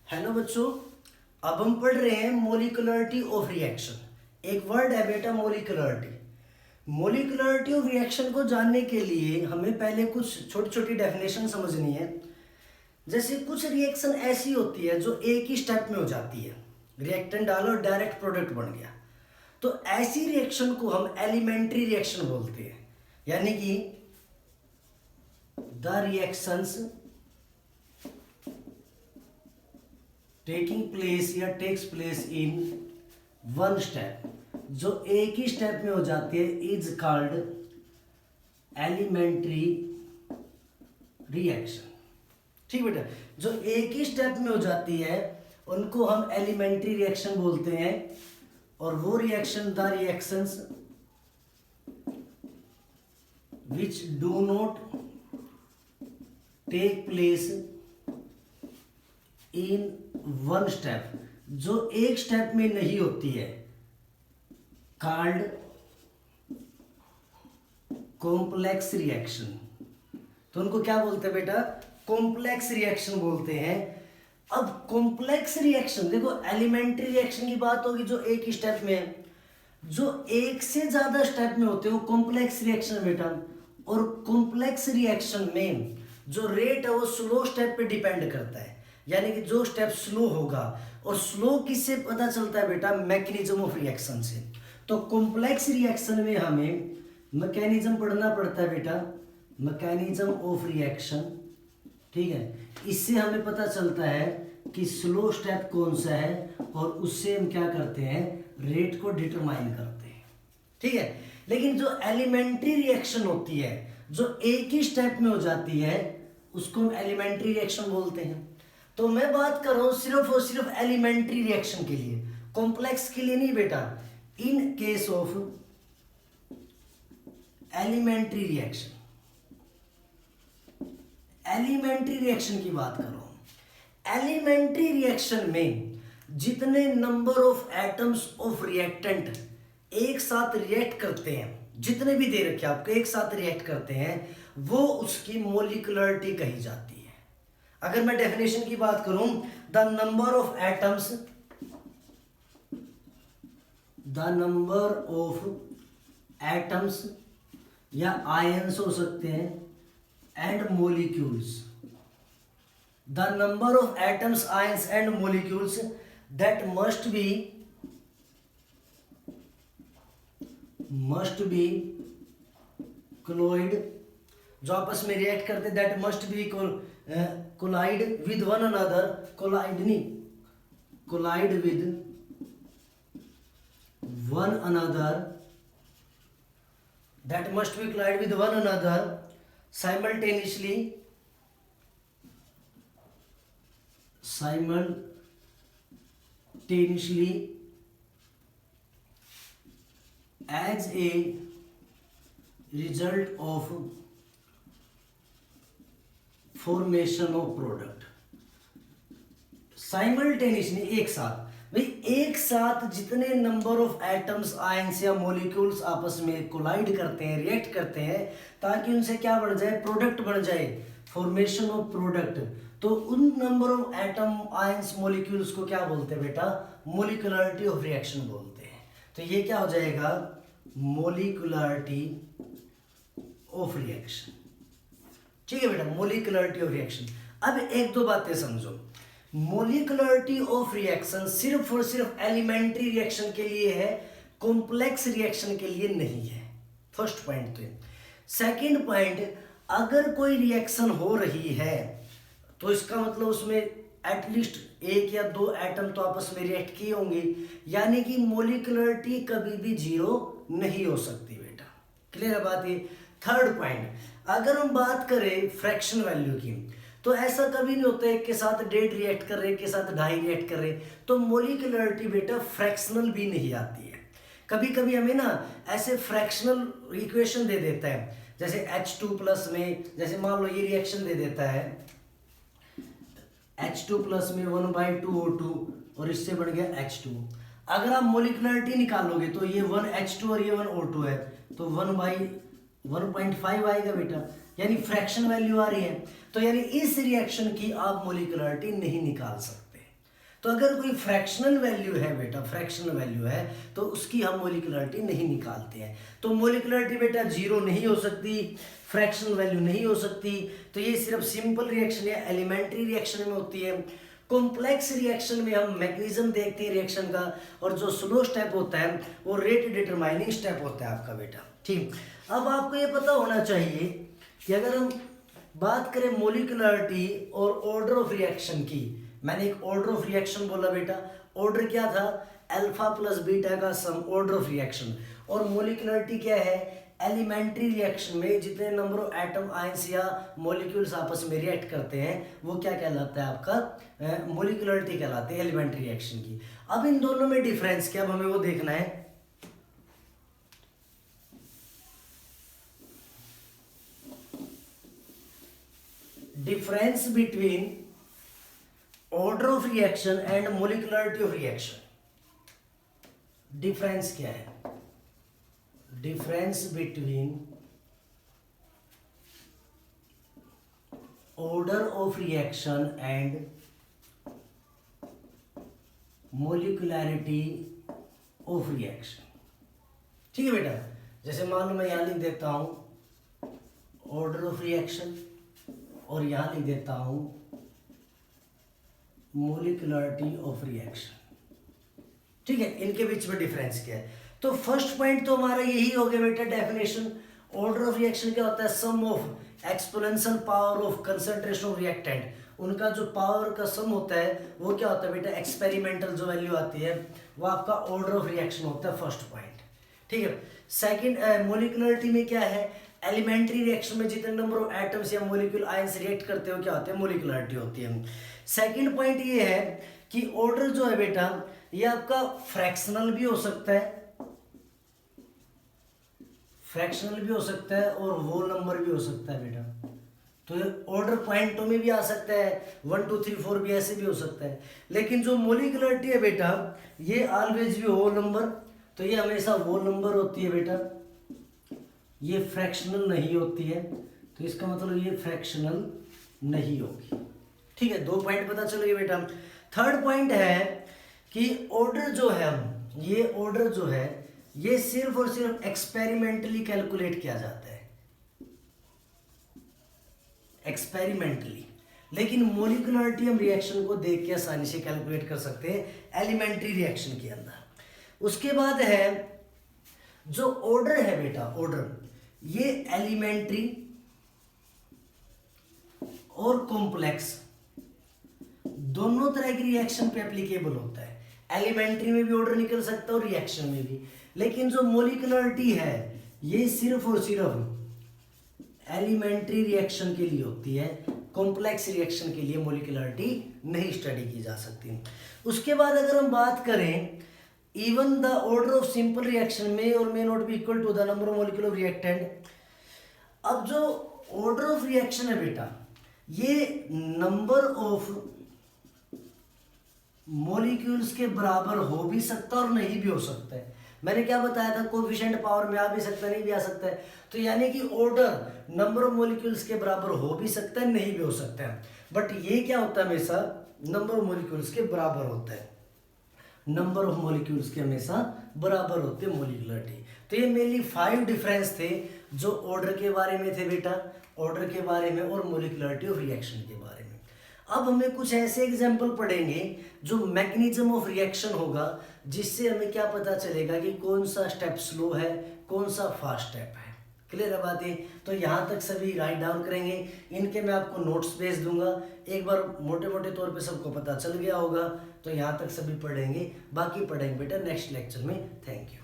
Hello बच्चों, अब हम पढ़ रहे हैं मोलिकुलरिटी ऑफ रिएक्शन। एक वर्ड है बेटा मोलिकुलरिटी। मोलिकुलरिटी ऑफ रिएक्शन को जानने के लिए हमें पहले कुछ छोटी छोटी डेफिनेशन समझनी है। जैसे कुछ रिएक्शन ऐसी होती है जो एक ही स्टेप में हो जाती है, रिएक्टेंट डालो डायरेक्ट प्रोडक्ट बन गया। तो ऐसी रिएक्शन को हम एलिमेंट्री रिएक्शन बोलते हैं, यानी कि द रिएक्शंस टेकिंग प्लेस या takes place in one step, जो एक ही स्टेप में हो जाती है, इज कॉल्ड एलिमेंट्री रिएक्शन। ठीक बेटा, जो एक ही स्टेप में हो जाती है उनको हम एलिमेंट्री रिएक्शन बोलते हैं। और वो reaction the reactions which do not take place in one step, जो एक स्टेप में नहीं होती है, कॉल्ड कॉम्प्लेक्स रिएक्शन। तो उनको क्या बोलते हैं बेटा? कॉम्प्लेक्स रिएक्शन बोलते हैं। अब कॉम्प्लेक्स रिएक्शन देखो, एलिमेंट्री रिएक्शन की बात होगी जो एक ही स्टेप में है, जो एक से ज्यादा स्टेप में होते हैं वो कॉम्प्लेक्स रिएक्शन बेटा। और कॉम्प्लेक्स रिएक्शन में जो रेट है वो स्लो स्टेप पे डिपेंड करता है, यानी कि जो स्टेप स्लो होगा। और स्लो किससे पता चलता है बेटा? मैकेनिज्म ऑफ रिएक्शन से। तो कॉम्प्लेक्स रिएक्शन में हमें मैकेनिज्म पढ़ना पड़ता है बेटा, मैकेनिज्म ऑफ रिएक्शन। ठीक है, इससे हमें पता चलता है कि स्लो स्टेप कौन सा है और उससे हम क्या करते हैं, रेट को डिटरमाइन करते हैं। ठीक है, लेकिन जो एलिमेंट्री रिएक्शन होती है जो एक ही स्टेप में हो जाती है उसको हम एलिमेंट्री रिएक्शन बोलते हैं। तो मैं बात कर रहा हूं सिर्फ और सिर्फ एलिमेंट्री रिएक्शन के लिए, कॉम्प्लेक्स के लिए नहीं बेटा। In case of elementary reaction, elementary reaction की बात कर रहा हूं। एलिमेंट्री रिएक्शन में जितने number of atoms of reactant एक साथ रिएक्ट करते हैं, जितने भी दे रखे आपको एक साथ रिएक्ट करते हैं, वो उसकी मोलिकुलरिटी कही जाती है। अगर मैं डेफिनेशन की बात करूं, the number of atoms, the number of atoms या आयंस हो सकते हैं, and molecules, the number of atoms ions and molecules that must be collide, जो आपस में रिएक्ट करते, that must be collide with one another, collide नहीं, collide with one another, that must be collide with one another simultaneously as a result of formation of product। Simultaneously, एक साथ भाई, एक साथ जितने नंबर ऑफ एटम्स आयंस या molecules आपस में कोलाइड करते हैं, रिएक्ट करते हैं, ताकि उनसे क्या बन जाए, प्रोडक्ट बन जाए, फॉर्मेशन ऑफ प्रोडक्ट। तो उन number of atom ions molecules को क्या बोलते हैं बेटा? मोलिकुलरिटी ऑफ रिएक्शन बोलते हैं। तो ये क्या हो जाएगा? Molecularity of reaction. ठीक है बेटा, मोलिकुलरिटी ऑफ रिएक्शन। अब एक दो बातें समझो। मोलिकुलरिटी ऑफ रिएक्शन सिर्फ और सिर्फ एलिमेंट्री रिएक्शन के लिए है, कॉम्प्लेक्स रिएक्शन के लिए नहीं है। First point. तो सेकंड पॉइंट, अगर कोई रिएक्शन हो रही है तो इसका मतलब उसमें एटलीस्ट एक या दो एटम तो आपस में रिएक्ट किए होंगे, यानी कि मोलिकुलरिटी कभी भी जीरो नहीं हो सकती बेटा। क्लियर है बात ये? थर्ड पॉइंट, अगर हम बात करें फ्रैक्शन वैल्यू की, तो ऐसा कभी नहीं होता एक के साथ 1.5 रिएक्ट कर रहे, एक के साथ 2.5 रिएक्ट कर रहे, तो मोलिकुलरिटी बेटा फ्रैक्शनल भी नहीं आती है। कभी कभी हमें ना ऐसे फ्रैक्शनल इक्वेशन दे देता है, जैसे H2 प्लस में, जैसे मान लो ये रिएक्शन दे देता है H2 प्लस में 1/2 O2 और इससे बन गया H2। अगर आप मोलिकुलरिटी निकालोगे तो ये 1 H2 और ये 1 O2 है, तो 1/1.5 आएगा बेटा, यानी फ्रैक्शन वैल्यू आ रही है। तो यानी इस रिएक्शन की आप मोलिकुलरिटी नहीं निकाल सकते। तो अगर कोई फ्रैक्शनल वैल्यू है बेटा, फ्रैक्शनल वैल्यू है, तो उसकी हम मोलिकुलरिटी नहीं निकालते हैं। तो मोलिकुलरिटी बेटा जीरो नहीं हो सकती, फ्रैक्शनल वैल्यू नहीं हो सकती। तो ये सिर्फ सिंपल रिएक्शन या एलिमेंट्री रिएक्शन में होती है। कॉम्प्लेक्स रिएक्शन में हम मैकेनिज्म देखते हैं रिएक्शन का, और जो स्लो स्टेप होता है वो रेट डिटरमाइनिंग स्टेप होता है आपका बेटा। ठीक, अब आपको ये पता होना चाहिए कि अगर हम बात करें मोलिकुलरिटी और ऑर्डर ऑफ रिएक्शन की, मैंने एक ऑर्डर ऑफ रिएक्शन बोला बेटा, ऑर्डर क्या था, अल्फा प्लस बीटा का सम, ऑर्डर ऑफ रिएक्शन। और मोलिकुलरिटी क्या है, एलिमेंट्री रिएक्शन में जितने नंबर ऑफ एटम आयंस या मॉलिक्यूल्स आपस में रिएक्ट करते हैं वो क्या कहलाता है आपका, मोलिकुलरिटी कहलाती है एलिमेंट्री रिएक्शन की। अब इन दोनों में डिफरेंस क्या, अब हमें वो देखना है। Difference between order of reaction and molecularity of reaction, difference क्या है, difference between order of reaction and molecularity of reaction. ठीक है बेटा, जैसे मान लो मैं यहां लिख देता हूं ऑर्डर ऑफ रिएक्शन और यहां लिख देता हूं मोलिकुलरिटी ऑफ रिएक्शन। ठीक है, इनके बीच में डिफरेंस क्या है। तो फर्स्ट पॉइंट तो हमारा यही हो गया बेटा, डेफिनेशन। ऑर्डर ऑफ रिएक्शन क्या होता है, sum of exponential power of concentration of reactant, उनका जो पावर का सम होता है वो क्या होता है बेटा, एक्सपेरिमेंटल जो वैल्यू आती है वो आपका ऑर्डर ऑफ रिएक्शन होता है, फर्स्ट पॉइंट। ठीक है, सेकंड मोलिकुलरिटी में क्या है, एलिमेंट्री रिएक्शन में जितने नंबर ऑफ एटम्स या मोलिक्यूल आयंस रिएक्ट करते हो क्या होते हैं, मोलिकुलरिटी होती है। सेकंड पॉइंट ये है कि ऑर्डर जो है बेटा ये आपका फ्रैक्शनल भी हो सकता है, फ्रैक्शनल भी हो सकता है और होल नंबर भी हो सकता है बेटा। तो ये ऑर्डर पॉइंटों में भी आ सकता है, 1 2 3 4 भी ऐसे भी हो सकता है। लेकिन जो मोलिकुलरिटी है बेटा ये ऑलवेज भी होल नंबर, तो ये हमेशा होल नंबर होती है बेटा, ये फ्रैक्शनल नहीं होती है। तो इसका मतलब ये फ्रैक्शनल नहीं होगी। ठीक है, 2 पॉइंट पता चल गए बेटा। थर्ड पॉइंट है कि ऑर्डर जो है हम, ये ऑर्डर जो है ये सिर्फ और सिर्फ एक्सपेरिमेंटली कैलकुलेट किया जाता है, एक्सपेरिमेंटली। लेकिन मोलिकुलरिटी हम रिएक्शन को देख के आसानी से कैलकुलेट कर सकते हैं एलिमेंट्री रिएक्शन के अंदर। उसके बाद है जो ऑर्डर है बेटा, ऑर्डर ये एलिमेंट्री और कॉम्प्लेक्स दोनों तरह की रिएक्शन पे एप्लीकेबल होता है। एलिमेंट्री में भी ऑर्डर निकल सकता है और रिएक्शन में भी। लेकिन जो मोलिकुलरिटी है ये सिर्फ और सिर्फ एलिमेंट्री रिएक्शन के लिए होती है, कॉम्प्लेक्स रिएक्शन के लिए मोलिकुलरिटी नहीं स्टडी की जा सकती। उसके बाद अगर हम बात करें, even the order of simple reaction में और may not be equal to the number of molecule of reactant. अब जो ऑर्डर ऑफ रिएक्शन है बेटा ये नंबर ऑफ मॉलिक्यूल्स के बराबर हो भी सकता है और नहीं भी हो सकता है। मैंने क्या बताया था, कोएफिशिएंट पावर में आ भी सकता है, नहीं भी आ सकता है। तो यानी कि ऑर्डर नंबर ऑफ मॉलिक्यूल्स के बराबर हो भी सकता है, नहीं भी हो सकता है। बट ये क्या होता है, हमेशा नंबर ऑफ मॉलिक्यूल्स के बराबर होता है, नंबर ऑफ मॉलिक्यूल्स के हमेशा बराबर होते हैं मोलिकुलरिटी। तो ये मेनली 5 डिफरेंस थे जो ऑर्डर के बारे में थे बेटा, ऑर्डर के बारे में और मोलिकुलरिटी ऑफ रिएक्शन के बारे में। अब हमें कुछ ऐसे एग्जाम्पल पढ़ेंगे जो मैकेनिज्म ऑफ रिएक्शन होगा, जिससे हमें क्या पता चलेगा कि कौन सा स्टेप स्लो है, कौन सा फास्ट स्टेप है। क्लियर है बातें? तो यहाँ तक सभी राइट डाउन करेंगे, इनके मैं आपको नोट्स भेज दूंगा। एक बार मोटे मोटे तौर पे सबको पता चल गया होगा, तो यहाँ तक सभी पढ़ेंगे, बाकी पढ़ेंगे बेटा नेक्स्ट लेक्चर में। Thank you.